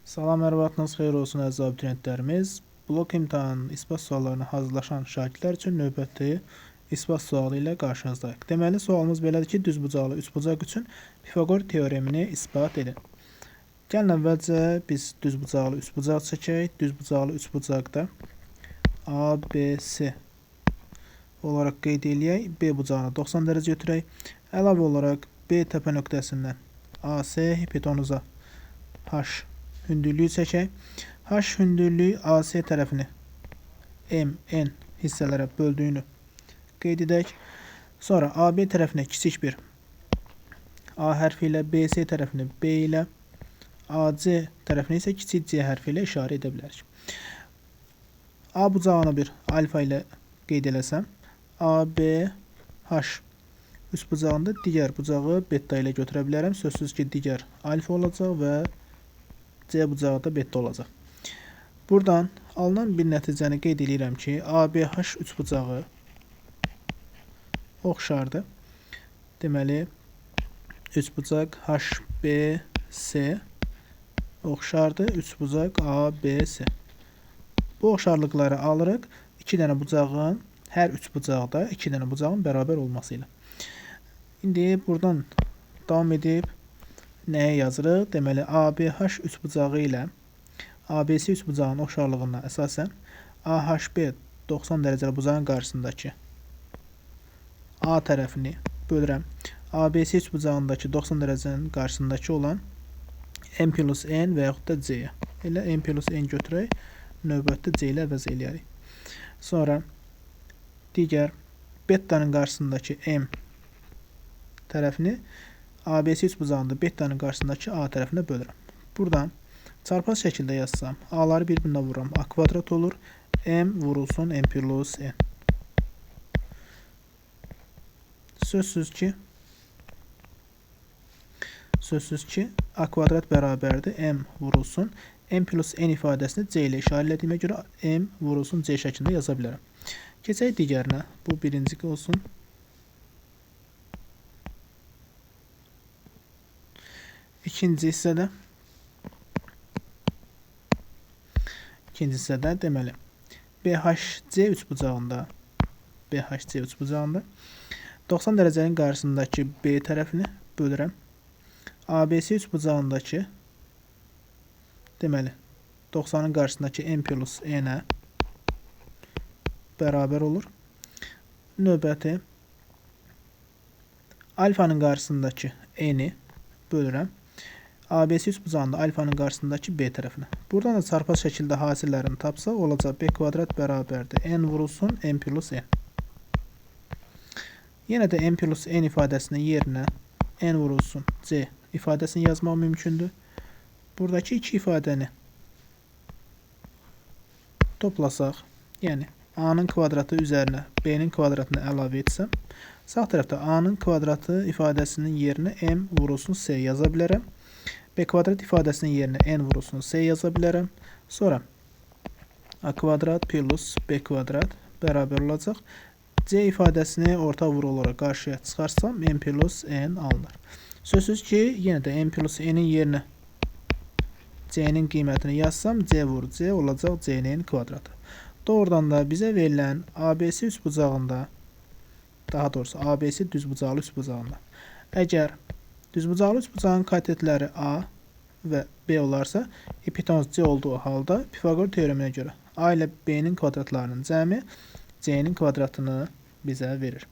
Salam, hər vaxtınız xeyir olsun əziz abituriyentlərimiz. Blok imtahanının isbat suallarına hazırlaşan şagirdlər üçün növbəti isbat sualı ilə qarşınızdayıq. Deməli, sualımız belədir ki, düzbucaqlı üçbucaq üçün Pifaqor teoremini isbat edin. Gəlin əvvəlcə biz düzbucaqlı üçbucaq çəkək. Düzbucaqlı üçbucaqda ABC olaraq qeyd eləyək. B bucağına 90 dərəcə götürək. Əlavə olaraq B təpə nöqtəsindən AC hipotenuza H hündürlüyü çəkək. H hündürlüyü AC tərəfini MN hissələrə böldüyünü qeyd edək. Sonra AB tərəfinə kiçik bir A hərfi ilə, BC tərəfini B ilə, AC tərəfinə isə kiçik C hərfi ilə işarə edə bilərik. A bucağını bir alfa ilə qeyd eləsəm, ABH üst bucağında digər bucağı beta ilə götürə bilərəm. Sözsüz ki, digər alfa olacaq və C bucağı da beta olacaq. Buradan alınan bir nəticəni qeyd edirəm ki, ABH üçbucağı oxşardır. Deməli, üçbucaq HBC oxşardır, üçbucaq ABC. Bu oxşarlıqları alırıq. İki dənə bucağın, hər üç bucaqda iki dənə bucağın bərabər olması ilə. İndi buradan davam edib nəyə yazırıq? Deməli, ABH üçbucağı ilə ABC üçbucağının oxşarlığına əsasən AHB 90 dərəcəli bucağın qarşısındakı A tərəfini bölürəm. ABC üçbucağındakı 90 dərəcənin qarşısındakı olan M plus N və yaxud da C-yə. Elə M plus N götürək, növbətdə C ilə əvəz eləyərik. Sonra digər betanın qarşısındakı M tərəfini ABC üçbucağında betanın qarşısındakı A tərəfinə bölürəm. Buradan çarpaz şəkildə yazsam, A-ları bir-birinə vururam, A kvadrat olur. M vurulsun M plus N. Sözsüz ki, A kvadrat bərabərdir. M vurulsun. M plus N ifadəsini C ilə işarələdiyimə görə M vurulsun C şəklində yaza bilərəm. Keçək digərinə. Bu birinci olsun. İkinci hissədə deməli BHC üçbucağında 90 dərəcənin qarşısındakı B tərəfini bölürəm. ABC üçbucağındakı deməli 90-ın qarşısındakı M plus N-ə bərabər olur. Növbəti alfanın qarşısındakı N-i bölürəm. ABC üçbucağında alfanın qarşısındakı B tərəfinə. Buradan da çarpaz şəkildə hasillərini tapsaq, olacaq B kvadrat bərabərdir. N vurulsun M plus N. Yenə də M plus N ifadəsinin yerinə N vurulsun C ifadəsini yazmaq mümkündür. Buradakı iki ifadəni toplasaq, yəni A-nın kvadratı üzərinə B-nin kvadratını əlavə etsəm, sağ tərəfdə A-nın kvadratı ifadəsinin yerinə M vurulsun C yaza bilərəm. B kvadrat ifadəsinin yerinə N vurulsun C yaza bilərəm. Sonra A kvadrat plus B kvadrat bərabər olacaq. C ifadəsini orta vuru olaraq qarşıya çıxarsam M plus N alınır. Sözsüz ki, yenə də M plus N-in yerinə C-nin qiymətini yazsam, C vur C olacaq C-nin kvadratı. Doğrudan da bizə verilən ABC üçbucağında, daha doğrusu ABC düzbucaqlı üçbucağında, əgər düzbucaqlı üçbucağın katetləri A və B olarsa, hipotenuz C olduğu halda Pifaqor teoreminə görə A ilə B-nin kvadratlarının cəmi C-nin kvadratını bizə verir.